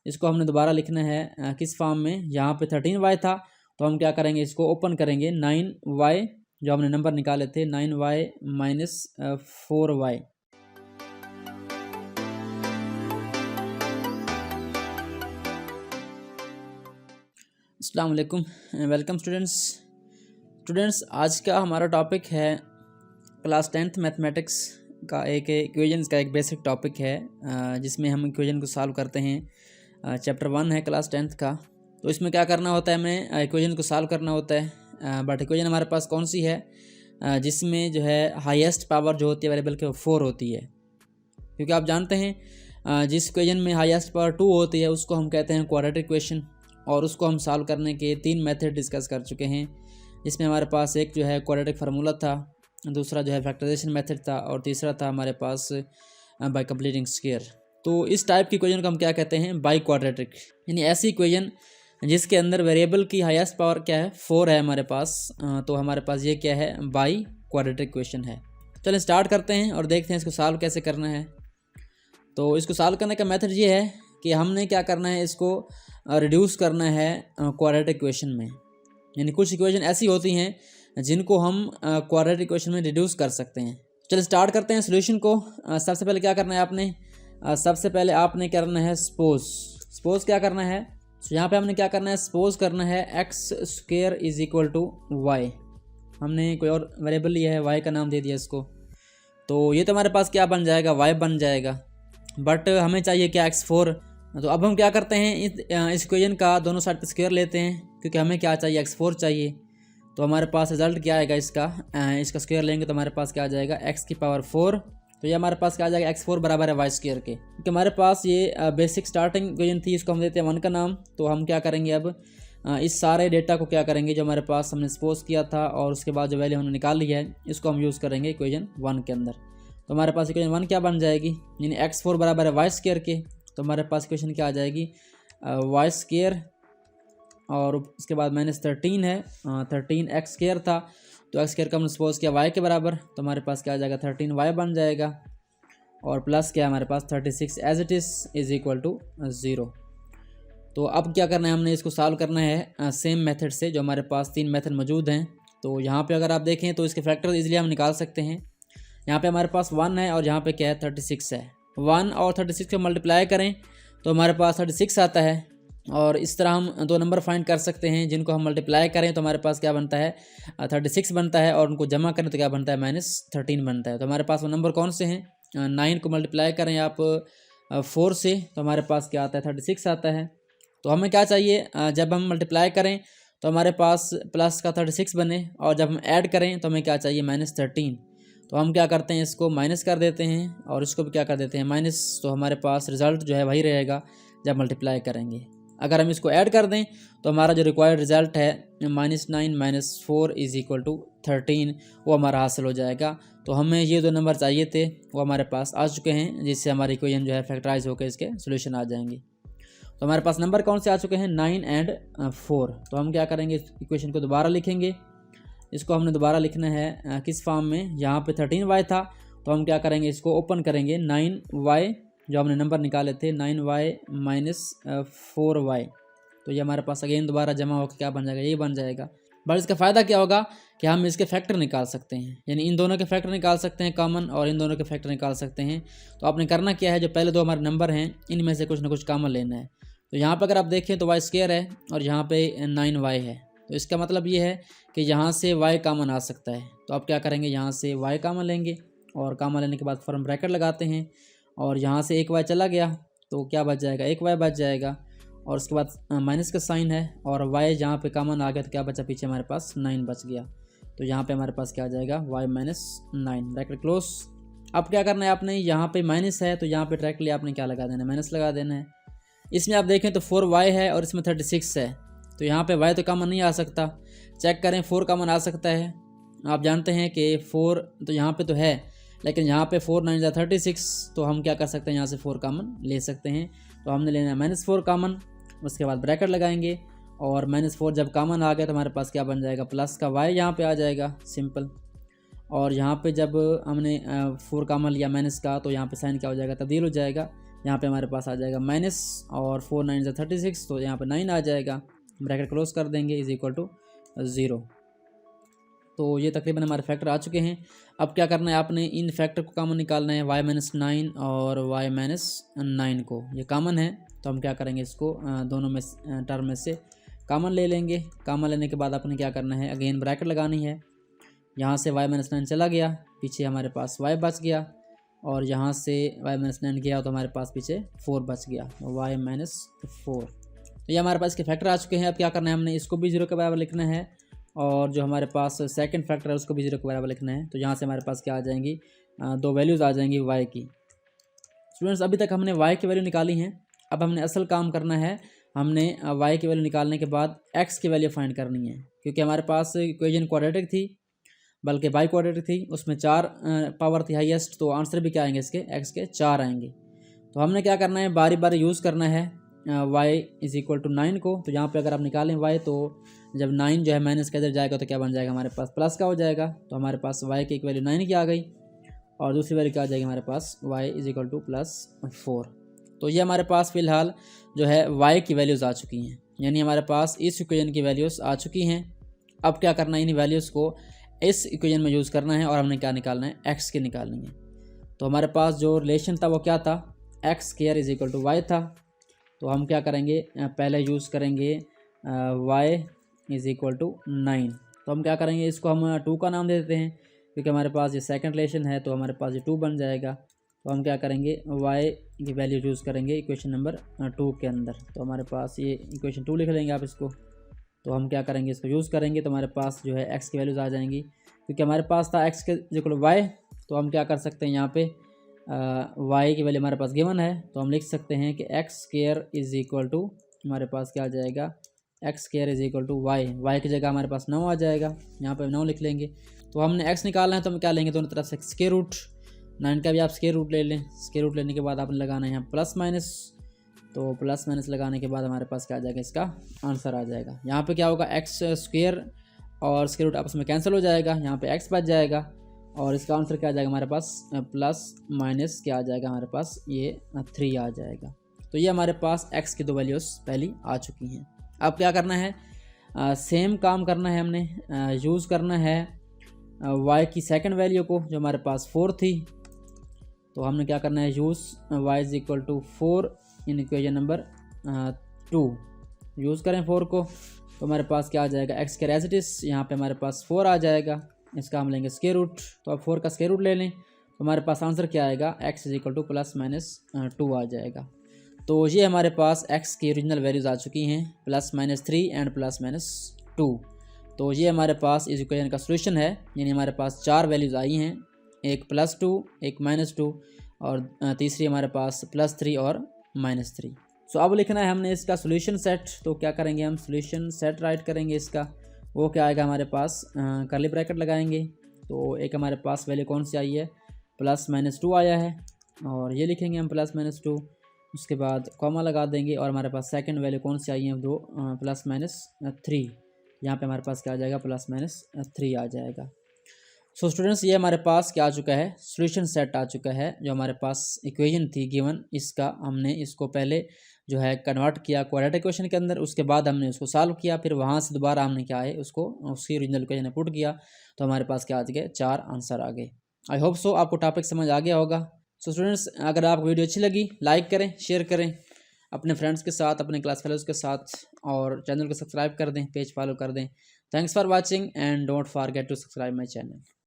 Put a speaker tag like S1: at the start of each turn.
S1: इसको हमने दोबारा लिखना है किस फॉर्म में, यहाँ पे 13y था तो हम क्या करेंगे, इसको ओपन करेंगे 9y जो हमने नंबर निकाले थे 9y माइनस 4y। अस्सलाम वालेकुम, वेलकम स्टूडेंट्स। आज का हमारा टॉपिक है क्लास 10th मैथमेटिक्स का एक इक्वेशंस का एक बेसिक टॉपिक है जिसमें हम इक्वेशन को सॉल्व करते हैं। चैप्टर 1 है क्लास 10th का। तो इसमें क्या करना होता है, हमें इक्वेशन को सॉल्व करना होता है। बट इक्वेशन हमारे पास कौन सी है जिसमें जो है हाईएस्ट पावर जो होती है वेरिएबल के 4 होती है, क्योंकि आप जानते हैं जिस इक्वेशन में हाईएस्ट पावर 2 होती है उसको हम कहते हैं क्वाड्रेटिक इक्वेशन, और उसको हम सॉल्व करने के 3 मेथड डिस्कस कर चुके हैं। इसमें हमारे पास एक जो है क्वाड्रेटिक फार्मूला था, दूसरा जो है फैक्टराइजेशन मेथड था, और तीसरा था हमारे पास बाय कंप्लीटिंग स्क्वायर। तो इस टाइप की इक्वेशन को हम क्या कहते हैं, बाई क्वाड्रेटिक, यानी ऐसी इक्वेशन जिसके अंदर वेरिएबल की हाईएस्ट पावर क्या है 4 है हमारे पास। तो हमारे पास ये क्या है, बाई क्वाड्रेटिक इक्वेशन है। चलिए स्टार्ट करते हैं और देखते हैं इसको सॉल्व कैसे करना है। तो इसको सॉल्व करने का मेथड ये है कि हमने क्या करना है, इसको रिड्यूस करना है क्वाड्रेटिक इक्वेशन में। यानी कुछ इक्वेशन ऐसी होती हैं जिनको हम क्वाड्रेटिक इक्वेशन में रिड्यूस कर सकते हैं। चलिए स्टार्ट करते हैं सोल्यूशन को। सबसे पहले क्या करना है आपने, सबसे पहले आपने क्या करना है, सपोज क्या करना है। तो यहाँ पे हमने क्या करना है, सपोज करना है x square is equal to y। हमने कोई और वेरिएबल लिया है, y का नाम दे दिया इसको। तो ये तो हमारे पास क्या बन जाएगा, y बन जाएगा। बट हमें चाहिए क्या, x4। तो अब हम क्या करते हैं, इस इक्वेशन का दोनों साइड पे स्क्वायर लेते हैं, क्योंकि हमें क्या चाहिए, x4 चाहिए। तो हमारे पास रिजल्ट क्या आएगा इसका स्क्वायर लेंगे तो हमारे पास क्या आ जाएगा, x की पावर 4। तो ये हमारे पास क्या आ जाएगा, x4 बराबर है y स्क्वायर के। क्योंकि हमारे पास ये बेसिक स्टार्टिंग इक्वेशन थी, इसको हम देते हैं 1 का नाम। तो हम क्या करेंगे, अब इस सारे डेटा को क्या करेंगे, जो हमारे पास हमने सपोज किया था और उसके बाद जो वैल्यू हमने निकाल ली है, इसको हम यूज़ करेंगे इक्वेशन 1 के अंदर। तो हमारे पास इक्वेशन 1 क्या बन जाएगी, यानी x4 बराबर है y स्क्वायर के। तो हमारे पास इक्वेशन क्या आ जाएगी, y स्क्वायर और उसके बाद -13 है, 13 x स्क्वायर था। तो x स्क्वायर का हमने सपोज किया y के बराबर। तो हमारे पास क्या आ जाएगा, 13y बन जाएगा, और प्लस क्या हमारे पास 36 as it is equal to 0। तो अब क्या करना है, हमने इसको सॉल्व करना है सेम मेथड से, जो हमारे पास 3 मेथड मौजूद हैं। तो यहाँ पे अगर आप देखें तो इसके फैक्टर इजीली हम निकाल सकते हैं। यहाँ पे हमारे पास 1 है और यहाँ पे क्या है, 36 है। 1 और 36 को मल्टीप्लाई करें तो हमारे पास 36 आता है। और इस तरह हम 2 नंबर फाइंड कर सकते हैं जिनको हम मल्टीप्लाई करें तो हमारे पास क्या बनता है, 36 बनता है, और उनको जमा करें तो क्या बनता है, -13 बनता है। तो हमारे पास वो नंबर कौन से हैं, 9 को मल्टीप्लाई करें आप 4 से तो हमारे पास क्या आता है, 36 आता है। तो हमें क्या चाहिए, जब हम मल्टीप्लाई करें तो हमारे पास प्लस का 36 बने, और जब हम ऐड करें तो हमें क्या चाहिए, -13। तो हम क्या करते हैं, इसको माइनस कर देते हैं और इसको भी क्या कर देते हैं, माइनस। तो हमारे पास रिज़ल्ट जो है वही रहेगा जब मल्टीप्लाई करेंगे। अगर हम इसको ऐड कर दें तो हमारा जो रिक्वायर्ड रिज़ल्ट है -9 - 4 इज़ इक्वल टू 13, वो हमारा हासिल हो जाएगा। तो हमें ये 2 नंबर चाहिए थे, वो हमारे पास आ चुके हैं, जिससे हमारी इक्वेशन जो है फैक्टराइज होकर इसके सोल्यूशन आ जाएंगे। तो हमारे पास नंबर कौन से आ चुके हैं, 9 और 4। तो हम क्या करेंगे, इस इक्वेशन को दोबारा लिखेंगे। इसको हमने दोबारा लिखना है किस फॉर्म में, यहाँ पे 13y था तो हम क्या करेंगे, इसको ओपन करेंगे 9y जो हमने नंबर निकाले थे 9y माइनस 4y। तो ये हमारे पास अगेन दोबारा जमा होकर क्या बन जाएगा, ये बन जाएगा। बट इसका फ़ायदा क्या होगा कि हम इसके फैक्टर निकाल सकते हैं, यानी इन दोनों के फैक्टर निकाल सकते हैं कॉमन, और इन दोनों के फैक्टर निकाल सकते हैं। तो आपने करना क्या है, जो पहले 2 हमारे नंबर हैं इनमें से कुछ ना कुछ कॉमन लेना है। तो यहाँ पर अगर आप देखें तो y स्क्वायर है और यहाँ पे 9y है। तो इसका मतलब ये है कि यहाँ से y कॉमन आ सकता है। तो आप क्या करेंगे, यहाँ से y कॉमन लेंगे, और कॉमन लेने के बाद फॉर्म ब्रैकेट लगाते हैं, और यहाँ से एक y चला गया तो क्या बच जाएगा, एक y बच जाएगा, और उसके बाद माइनस का साइन है, और y जहाँ पे कॉमन आ गया तो क्या बचा, पीछे हमारे पास 9 बच गया। तो यहाँ पे हमारे पास क्या आ जाएगा, y - 9 ब्रैकेट क्लोज। अब क्या करना है आपने, यहाँ पे माइनस है तो यहाँ पे डायरेक्टली आपने क्या लगा देना है, माइनस लगा देना है। इसमें आप देखें तो 4y है और इसमें 36 है। तो यहाँ पे y तो कॉमन नहीं आ सकता, चेक करें 4 कॉमन आ सकता है। आप जानते हैं कि 4 तो यहाँ पे तो है, लेकिन यहाँ पे 4 9 36। तो हम क्या कर सकते हैं, यहाँ से 4 कॉमन ले सकते हैं। तो हमने लेना है -4 कॉमन, उसके बाद ब्रैकेट लगाएंगे, और -4 जब कॉमन आ गया तो हमारे पास क्या बन जाएगा, प्लस का y यहाँ पे आ जाएगा सिंपल। और यहाँ पे जब हमने 4 कॉमन लिया माइनस का, तो यहाँ पे साइन क्या हो जाएगा, तब्दील हो जाएगा, यहाँ पे हमारे पास आ जाएगा माइनस और 4 9 से 36, तो यहाँ पे 9 आ जाएगा, ब्रैकेट क्लोज कर देंगे, इज इक्वल टू 0। तो ये तकरीबन हमारे फैक्टर आ चुके हैं। अब क्या करना है, आपने इन फैक्टर को कॉमन निकालना है, y-9 और y-9 को, ये कॉमन है तो हम क्या करेंगे, इसको दोनों में टर्म में से कॉमन ले लेंगे। कॉमन लेने के बाद आपने क्या करना है, अगेन ब्रैकेट लगानी है, यहाँ से y-9 चला गया, पीछे हमारे पास y बच गया, और यहाँ से y-9 गया तो हमारे पास पीछे 4 बच गया, y-4। तो ये हमारे पास इसके फैक्टर आ चुके हैं। अब क्या करना है, हमने इसको भी 0 के बराबर लिखना है, और जो हमारे पास सेकंड फैक्टर है उसको भी 0 के बराबर लिखना है। तो यहाँ से हमारे पास क्या आ जाएंगी, दो वैल्यूज़ आ जाएंगी y की। स्टूडेंट्स अभी तक हमने y की वैल्यू निकाली हैं, अब हमने असल काम करना है, हमने y की वैल्यू निकालने के बाद x की वैल्यू फाइंड करनी है, क्योंकि हमारे पास इक्वेशन क्वाड्रेटिक थी, बल्कि बाई क्वाड्रेटिक थी, उसमें 4 पावर थी हाईएस्ट, तो आंसर भी क्या आएंगे इसके, x के 4 आएंगे। तो हमने क्या करना है, बारी बारी यूज़ करना है y इज़ इक्वल टू 9 को। तो यहाँ पे अगर आप निकालें y, तो जब 9 जो है माइनस के इधर जाएगा तो क्या बन जाएगा, हमारे पास प्लस का हो जाएगा। तो हमारे पास y की एक वैल्यू 9 की आ गई, और दूसरी वैल्यू क्या आ जाएगी हमारे पास, y इज़ इक्वल टू +4। तो ये हमारे पास फ़िलहाल जो है y की वैल्यूज़ आ चुकी हैं, यानी हमारे पास इस इक्वेशन की वैल्यूज़ आ चुकी हैं। अब क्या करना है, इन वैल्यूज़ को इस इक्वेशन में यूज़ करना है, और हमने क्या निकालना है, x की निकालनी है। तो हमारे पास जो रिलेशन था वो क्या था, x² is equal to y था। तो हम क्या करेंगे, पहले यूज़ करेंगे y इज़ इक्वल टू 9। तो हम क्या करेंगे, इसको हम 2 का नाम दे देते हैं, क्योंकि हमारे पास ये सेकंड रिलेशन है, तो हमारे पास ये 2 बन जाएगा। तो हम क्या करेंगे, y की वैल्यू यूज़ करेंगे इक्वेशन नंबर 2 के अंदर। तो हमारे पास ये इक्वेशन 2 लिख लेंगे आप इसको। तो हम क्या करेंगे, इसको यूज़ करेंगे, तो हमारे पास जो है x की वैल्यूज़ आ जाएंगी, क्योंकि हमारे पास था x के इक्वल y। तो हम क्या कर सकते हैं, यहाँ पे y की वैल्यू हमारे पास गिवन है, तो हम लिख सकते हैं कि x² इज़ इक्वल टू, हमारे पास क्या आ जाएगा, x² is equal to y की जगह हमारे पास 9 आ जाएगा, यहाँ पे 9 लिख लेंगे। तो हमने x निकालना है, तो हम क्या लेंगे, दोनों तरफ से स्क्वायर रूट, 9 का भी आप स्क्वायर रूट ले लें। स्क्वायर रूट लेने के बाद आपने लगाना है यहाँ प्लस माइनस, तो प्लस माइनस लगाने के बाद हमारे पास क्या आ जाएगा, इसका आंसर आ जाएगा। यहाँ पे क्या होगा, x² और स्क्वायर रूट आपस में कैंसिल हो जाएगा, यहाँ पे x बच जाएगा, और इसका आंसर क्या आ जाएगा हमारे पास, प्लस माइनस क्या आ जाएगा हमारे पास, ये 3 आ जाएगा। तो ये हमारे पास x की 2 वैल्यूज़ पहली आ चुकी हैं। अब क्या करना है, सेम काम करना है, हमने यूज़ करना है y की सेकंड वैल्यू को, जो हमारे पास 4 थी। तो हमने क्या करना है, use y is equal to 4 in equation number 2, use करें 4 को। तो हमारे पास क्या आ जाएगा, x के रेजिडिस, यहाँ पे हमारे पास 4 आ जाएगा, इसका हम लेंगे स्क्वायर रूट। तो अब 4 का स्क्वायर रूट ले लें, तो हमारे पास आंसर क्या आएगा, x इज़ इक्वल टू +-2 आ जाएगा। तो ये हमारे पास x की ओरिजिनल वैल्यूज़ आ चुकी हैं, +-3 एंड +-2। तो ये हमारे पास इस इक्वेशन का सोल्यूशन है, यानी हमारे पास 4 वैल्यूज़ आई हैं, एक +2, एक -2, और तीसरी हमारे पास +3 और -3। सो अब लिखना है हमने इसका सोल्यूशन सेट। तो क्या करेंगे, हम सोल्यूशन सेट राइट करेंगे इसका, वो क्या आएगा हमारे पास, कर्ली ब्रैकेट लगाएंगे। तो एक हमारे पास वैल्यू कौन सी आई है, +-2 आया है, और ये लिखेंगे हम +-2, उसके बाद कॉमा लगा देंगे, और हमारे पास सेकंड वैल्यू कौन सी आई है, दो +-3, यहाँ पे हमारे पास क्या आ जाएगा, +-3 आ जाएगा। सो स्टूडेंट्स ये हमारे पास क्या आ चुका है, सॉल्यूशन सेट आ चुका है। जो हमारे पास इक्वेशन थी गिवन, इसका हमने इसको पहले जो है कन्वर्ट किया क्वाड्रेटिक इक्वेशन के अंदर, उसके बाद हमने उसको सॉल्व किया, फिर वहाँ से दोबारा हमने क्या है उसको उसकी ओरिजिनल इक्वेशन में पुट किया, तो हमारे पास क्या आ गए, 4 आंसर आ गए। आई होप सो आपको टॉपिक समझ आ गया होगा। सो स्टूडेंट्स अगर आपको वीडियो अच्छी लगी, लाइक करें, शेयर करें अपने फ्रेंड्स के साथ, अपने क्लास फेलोज़ के साथ, और चैनल को सब्सक्राइब कर दें, पेज फॉलो कर दें। Thanks for watching and don't forget to subscribe my channel.